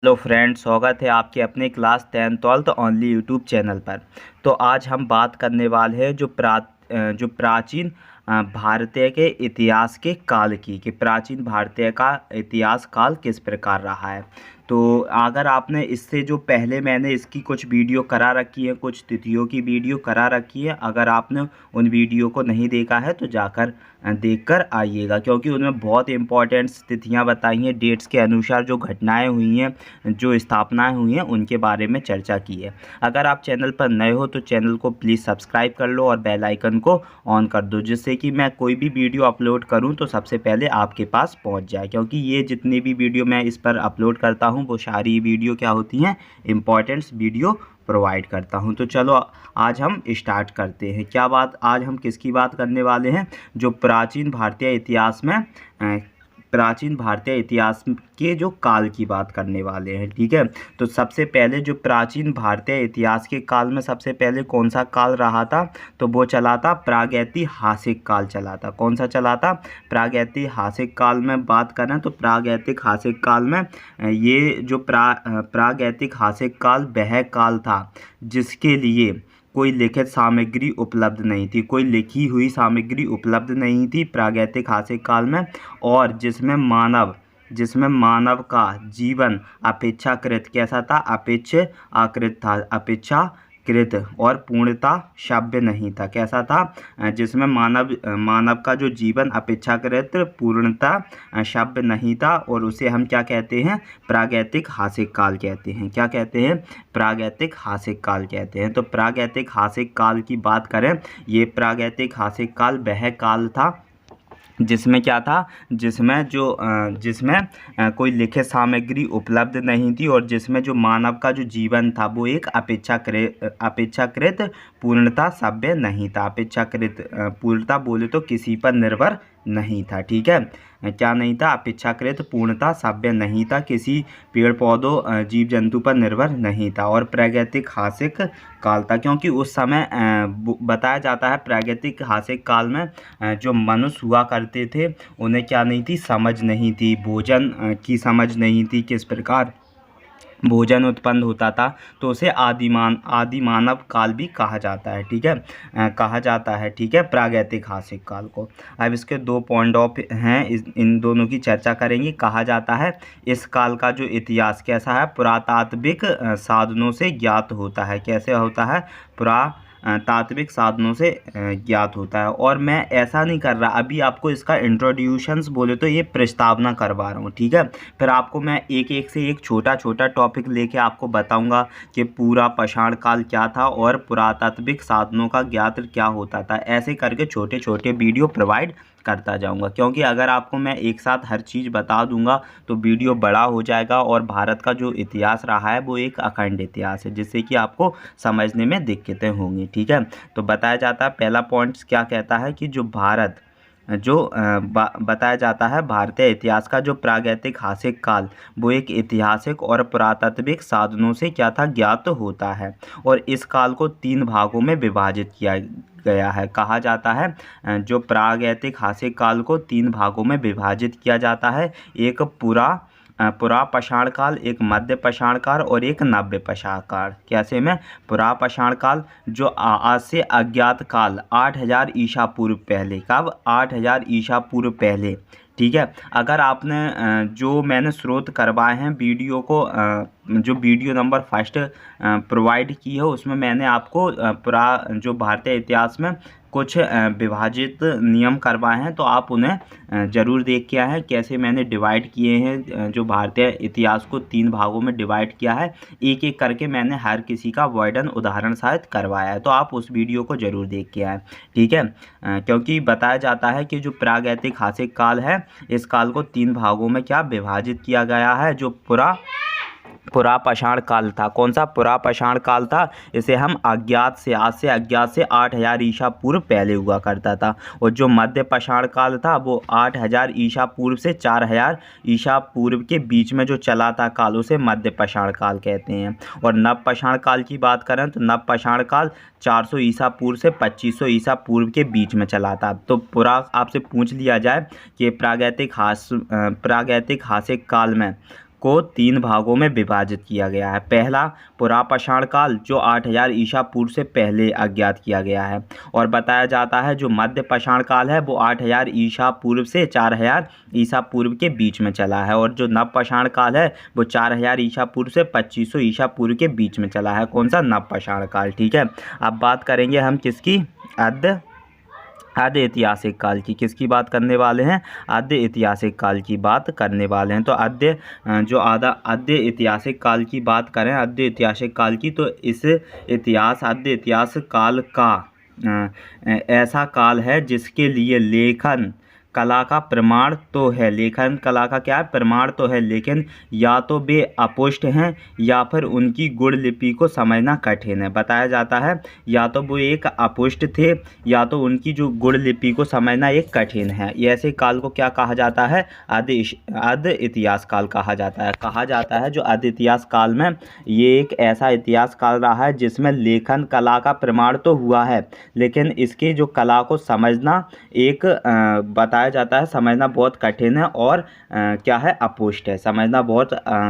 Hello friends, स्वागत है आपके अपने class 10th-12th only YouTube channel पर। तो आज हम बात करने वाले हैं जो प्राचीन भारतीय के इतिहास के काल की कि प्राचीन भारतीय का इतिहास काल किस प्रकार रहा है। तो अगर आपने इससे जो पहले मैंने इसकी कुछ वीडियो करा रखी है, कुछ तिथियों की वीडियो करा रखी है, अगर आपने उन वीडियो को नहीं देखा है तो जाकर देखकर आइएगा, क्योंकि उनमें बहुत इंपॉर्टेंट तिथियां बताई हैं, डेट्स के अनुसार जो घटनाएं हुई हैं, जो स्थापनाएं हुई हैं, उनके बारे में चर्चा की है। अगर आप चैनल पर नए हो तो चैनल को प्लीज़ सब्सक्राइब कर लो और बेल आइकन को ऑन कर दो, जिससे कि मैं कोई भी वीडियो अपलोड करूं तो सबसे पहले आपके पास पहुंच जाए। क्योंकि ये जितनी भी वीडियो मैं इस पर अपलोड करता हूं वो सारी वीडियो क्या होती हैं, इंपॉर्टेंट्स वीडियो प्रोवाइड करता हूं। तो चलो आज हम स्टार्ट करते हैं। क्या बात आज हम किसकी बात करने वाले हैं? जो प्राचीन भारतीय इतिहास के जो काल की बात करने वाले हैं। ठीक है, तो सबसे पहले जो प्राचीन भारतीय इतिहास के काल में सबसे पहले कौन सा काल रहा था? तो वो चला था प्रागैतिहासिक काल चला था। कौन सा चला था? प्रागैतिहासिक काल में बात करें तो प्रागैतिहासिक काल में ये जो प्रागैतिहासिक काल वह काल था जिसके लिए कोई लिखित सामग्री उपलब्ध नहीं थी, कोई लिखी हुई सामग्री उपलब्ध नहीं थी प्रागैतिहासिक काल में, और जिसमें मानव का जीवन अपेक्षाकृत कैसा था? अपेक्षाकृत था, अपेक्षाकृत और पूर्णता सभ्य नहीं था। कैसा था? जिसमें मानव का जो जीवन अपेक्षाकृत पूर्णता सभ्य नहीं था, और उसे हम क्या कहते हैं? प्रागैतिहासिक काल कहते हैं। क्या कहते हैं? प्रागैतिहासिक काल कहते हैं। तो प्रागैतिहासिक काल की बात करें, ये प्रागैतिहासिक काल वह काल था जिसमें क्या था? जिसमें कोई लिखित सामग्री उपलब्ध नहीं थी, और जिसमें जो मानव का जो जीवन था वो एक अपेक्षाकृत पूर्णता सभ्य नहीं था। अपेक्षाकृत पूर्णता बोले तो किसी पर निर्भर नहीं था। ठीक है, क्या नहीं था? अपेक्षाकृत पूर्णता सभ्य नहीं था, किसी पेड़ पौधों जीव जंतु पर निर्भर नहीं था। और प्रागैतिहासिक काल था क्योंकि उस समय बताया जाता है प्रागैतिहासिक काल में जो मनुष्य हुआ करते थे उन्हें क्या नहीं थी? समझ नहीं थी, भोजन की समझ नहीं थी, किस प्रकार भोजन उत्पन्न होता था। तो उसे आदि मानव काल भी कहा जाता है। ठीक है, कहा जाता है। ठीक है, प्रागैतिहासिक काल को। अब इसके दो पॉइंट ऑफ हैं, इन दोनों की चर्चा करेंगे। कहा जाता है इस काल का जो इतिहास कैसा है? पुरातात्विक साधनों से ज्ञात होता है। कैसे होता है? तात्विक साधनों से ज्ञात होता है। और मैं ऐसा नहीं कर रहा, अभी आपको इसका इंट्रोड्यूशंस बोले तो ये प्रस्तावना करवा रहा हूँ। ठीक है, फिर आपको मैं एक एक से एक छोटा छोटा टॉपिक लेके आपको बताऊंगा कि पूरा पाषाण काल क्या था और पुरातात्विक साधनों का ज्ञात क्या होता था। ऐसे करके छोटे छोटे वीडियो प्रोवाइड करता जाऊंगा, क्योंकि अगर आपको मैं एक साथ हर चीज़ बता दूंगा तो वीडियो बड़ा हो जाएगा, और भारत का जो इतिहास रहा है वो एक अखंड इतिहास है, जिससे कि आपको समझने में दिक्कतें होंगी। ठीक है, तो बताया जाता है पहला पॉइंट क्या कहता है कि बताया जाता है भारतीय इतिहास का जो प्रागैतिहासिक काल वो एक ऐतिहासिक और पुरातात्विक साधनों से क्या था? ज्ञात होता है, और इस काल को 3 भागों में विभाजित किया गया है। कहा जाता है जो प्रागैतिहासिक काल को 3 भागों में विभाजित किया जाता है, एक पुरा पाषाण काल, एक मध्य पाषाण काल और एक नव्य पाषाण काल। कैसे में? पुरा पाषाण काल जो आज से अज्ञात काल 8000 ईसा पूर्व पहले। कब? 8000 ईसा पूर्व पहले। ठीक है, अगर आपने जो मैंने स्रोत करवाए हैं वीडियो को, जो वीडियो नंबर फर्स्ट प्रोवाइड की है उसमें मैंने आपको जो भारतीय इतिहास में कुछ विभाजित नियम करवाए हैं, तो आप उन्हें ज़रूर देख के आए हैं। कैसे मैंने डिवाइड किए हैं, जो भारतीय इतिहास को 3 भागों में डिवाइड किया है, एक एक करके मैंने हर किसी का वर्णन उदाहरण सहित करवाया है, तो आप उस वीडियो को ज़रूर देख के आए। ठीक है, क्योंकि बताया जाता है कि जो प्रागैतिहासिक काल है इस काल को 3 भागों में क्या विभाजित किया गया है। जो पुरा पाषाण काल था, कौन सा? पुरा पाषाण काल था, इसे हम आज से 8000 ईसा पूर्व पहले हुआ करता था। और जो मध्य पाषाण काल था वो 8000 ईसा पूर्व से 4000 ईसा पूर्व के बीच में जो चला था काल उसे मध्य पाषाण काल कहते हैं। और नव पाषाण काल की बात करें तो नव पाषाण काल 400 ईसा पूर्व से 2500 ईसा पूर्व के बीच में चला था। तो पूरा आपसे पूछ लिया जाए कि प्रागैतिहासिक काल में को 3 भागों में विभाजित किया गया है। पहला पुरापाषाण काल जो 8000 ईसा पूर्व से पहले अज्ञात किया गया है, और बताया जाता है जो मध्य पाषाण काल है वो 8000 ईसा पूर्व से 4000 ईसा पूर्व के बीच में चला है, और जो नव पाषाण काल है वो 4000 ईसा पूर्व से 2500 ईसा पूर्व के बीच में चला है। कौन सा? नव पाषाण काल। ठीक है, अब बात करेंगे हम किसकी? आद्य ऐतिहासिक काल की। किसकी बात करने वाले हैं? आद्य ऐतिहासिक काल की बात करने वाले हैं। तो आद्य ऐतिहासिक काल की बात करें, आद्य ऐतिहासिक काल की, तो इस आद्य इतिहास काल का ऐसा काल है जिसके लिए लेखन कला का प्रमाण तो है, लेखन कला का क्या है? प्रमाण तो है, लेकिन या तो वे अपुष्ट हैं या फिर उनकी गुण लिपि को समझना कठिन है। बताया जाता है या तो वो एक अपुष्ट थे या तो उनकी जो गुण लिपि को समझना एक कठिन है। ये ऐसे काल को क्या कहा जाता है? आद्य इतिहास काल कहा जाता है। कहा जाता है जो आद्य इतिहास काल में ये एक ऐसा इतिहास काल रहा है जिसमें लेखन कला का प्रमाण तो हुआ है, लेकिन इसकी जो कला को समझना एक बताया जाता है समझना बहुत कठिन है, और क्या है? अपुष्ट है। समझना बहुत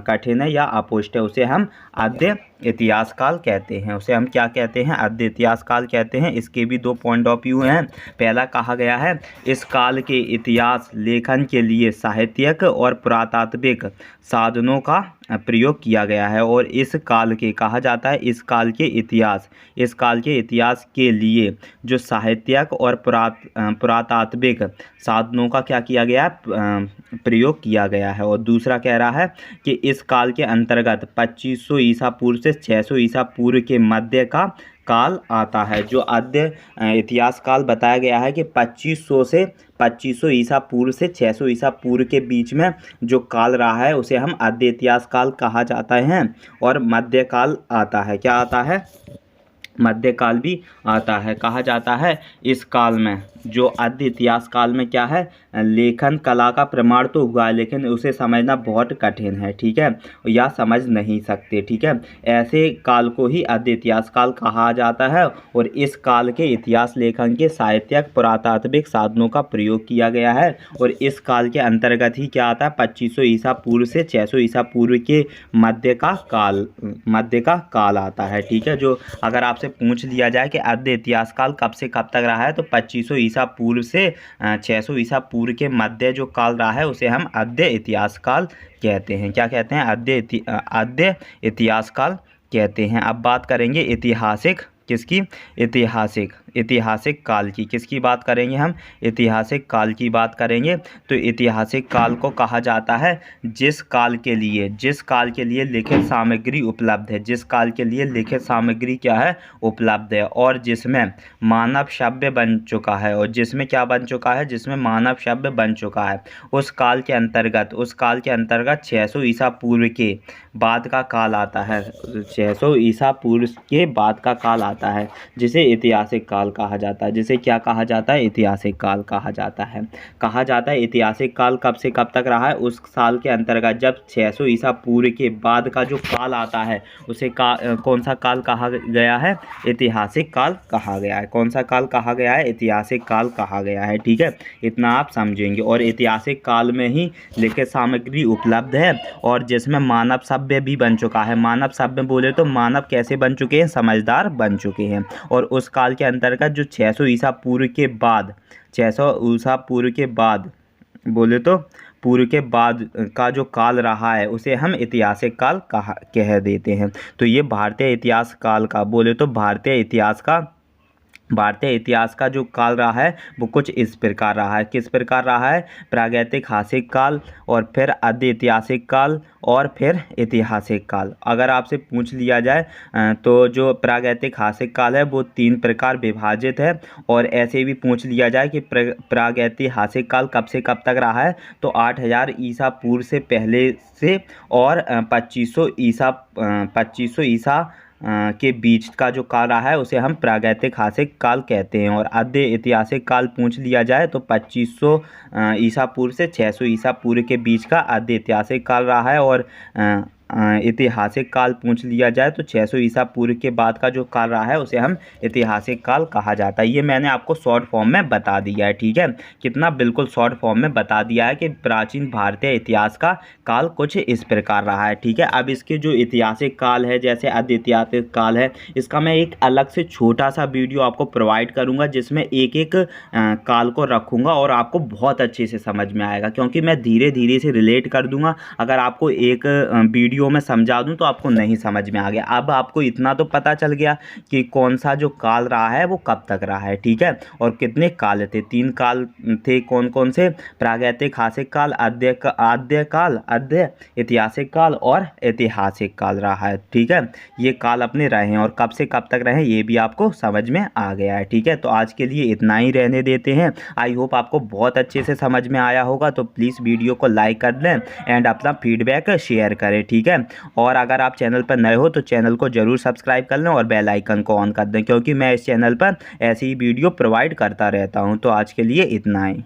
कठिन है या अपुष्ट है, उसे हम आद्य इतिहास काल कहते हैं। उसे हम क्या कहते हैं? आद्य इतिहास काल कहते हैं। इसके भी 2 पॉइंट ऑफ व्यू हैं। पहला कहा गया है इस काल के इतिहास लेखन के लिए साहित्यिक और पुरातात्विक साधनों का प्रयोग किया गया है, और इस काल के कहा जाता है इस काल के इतिहास के लिए जो साहित्यिक और पुरातात्विक साधनों का क्या किया गया है? प्रयोग किया गया है। और दूसरा कह रहा है कि इस काल के अंतर्गत 2500 ईसा पूर्व से 600 ईसा पूर्व के मध्य का काल आता है। जो आद्य इतिहास काल बताया गया है कि 2500 ईसा पूर्व से 600 ईसा पूर्व के बीच में जो काल रहा है उसे हम आद्य इतिहास काल कहा जाता है। और मध्य काल आता है, क्या आता है? मध्यकाल भी आता है। कहा जाता है इस काल में जो आद्य इतिहास काल में क्या है? लेखन कला का प्रमाण तो हुआ है, लेकिन उसे समझना बहुत कठिन है। ठीक है, या समझ नहीं सकते। ठीक है, ऐसे काल को ही आद्य इतिहास काल कहा जाता है, और इस काल के इतिहास लेखन के साहित्यिक पुरातात्विक साधनों का प्रयोग किया गया है। और इस काल के अंतर्गत ही क्या आता है? 2500 ईसा पूर्व से 600 ईसा पूर्व के मध्य का काल आता है। ठीक है, जो अगर आपसे पूछ लिया जाए कि आद्य इतिहास काल कब से कब तक रहा है, तो 2500 ईसा पूर्व से 600 ईसा पूर्व के मध्य जो काल रहा है उसे हम आद्य इतिहास काल कहते हैं। क्या कहते हैं? आद्य इतिहास काल कहते हैं। अब बात करेंगे ऐतिहासिक किसकी? ऐतिहासिक काल की। किसकी बात करेंगे हम? ऐतिहासिक काल की बात करेंगे। तो ऐतिहासिक काल को कहा जाता है जिस काल के लिए लिखित सामग्री उपलब्ध है, जिस काल के लिए लिखित सामग्री क्या है? उपलब्ध है, और जिसमें मानव सभ्य बन चुका है, और जिसमें क्या बन चुका है? जिसमें मानव सभ्य बन चुका है। उस काल के अंतर्गत 600 ईसा पूर्व के बाद का काल आता है। 600 ईसा पूर्व के बाद का काल आता है जिसे ऐतिहासिक काल कहा जाता है। जिसे क्या कहा जाता है? ऐतिहासिक काल कहा जाता है। कहा जाता है ऐतिहासिक काल कब से कब तक रहा है? उस साल के अंतर्गत जब 600 ईसा पूर्व के बाद का जो काल आता है उसे कौन सा काल कहा गया है? ऐतिहासिक काल कहा गया है। कौन सा काल कहा गया है? ऐतिहासिक काल कहा गया है। ठीक है, इतना आप समझेंगे। और ऐतिहासिक काल में ही लिखित सामग्री उपलब्ध है, और जिसमें मानव सभ्य भी बन चुका है। मानव सभ्य बोले तो मानव कैसे बन चुके हैं? समझदार बन चुके हैं। और उस काल के अंतर्गत जो 600 ईसा पूर्व के बाद बोले तो पूर्व के बाद का जो काल रहा है उसे हम ऐतिहासिक काल कह देते हैं। तो ये भारतीय इतिहास काल का बोले तो भारतीय इतिहास का जो काल रहा है वो कुछ इस प्रकार रहा है। किस प्रकार रहा है? प्रागैतिहासिक काल, और फिर आद्य ऐतिहासिक काल, और फिर ऐतिहासिक काल। अगर आपसे पूछ लिया जाए तो जो प्रागैतिहासिक काल है वो 3 प्रकार विभाजित है, और ऐसे भी पूछ लिया जाए कि प्रागैतिहासिक काल कब से कब तक रहा है, तो 8000 ईसा पूर्व से पहले से और 2500 ईसा के बीच का जो काल रहा है उसे हम प्रागैतिहासिक काल कहते हैं। और आद्य ऐतिहासिक काल पूछ लिया जाए तो 2500 ईसा पूर्व से 600 ईसा पूर्व के बीच का आद्य ऐतिहासिक काल रहा है, और ऐतिहासिक काल पूछ लिया जाए तो 600 ईसा पूर्व के बाद का जो काल रहा है उसे हम ऐतिहासिक काल कहा जाता है। ये मैंने आपको शॉर्ट फॉर्म में बता दिया है, ठीक है। कितना बिल्कुल शॉर्ट फॉर्म में बता दिया है कि प्राचीन भारतीय इतिहास का काल कुछ इस प्रकार रहा है, ठीक है। अब इसके जो ऐतिहासिक काल है जैसे अद्वितीय काल है, इसका मैं एक अलग से छोटा सा वीडियो आपको प्रोवाइड करूँगा जिसमें एक एक काल को रखूँगा और आपको बहुत अच्छे से समझ में आएगा, क्योंकि मैं धीरे धीरे से रिलेट कर दूँगा। अगर आपको एक वीडियो में समझा दूँ तो आपको नहीं समझ में आ गया। अब आपको इतना तो पता चल गया कि कौन सा जो काल रहा है वो कब तक रहा है, ठीक है। और कितने काल थे, 3 काल थे, कौन कौन से? प्रागैतिहासिक काल, आद्य काल, आद्य ऐतिहासिक काल और ऐतिहासिक काल रहा है, ठीक है। ये काल अपने रहे हैं और कब से कब तक रहे ये भी आपको समझ में आ गया है, ठीक है। तो आज के लिए इतना ही रहने देते हैं। आई होप आपको बहुत अच्छे से समझ में आया होगा। तो प्लीज़ वीडियो को लाइक कर दें एंड अपना फीडबैक शेयर करें, ठीक है। और अगर आप चैनल पर नए हो तो चैनल को ज़रूर सब्सक्राइब कर लें और बेल आइकन को ऑन कर दें, क्योंकि मैं इस चैनल पर ऐसी वीडियो प्रोवाइड करता रहता हूँ। तो आज के लिए इतना ही।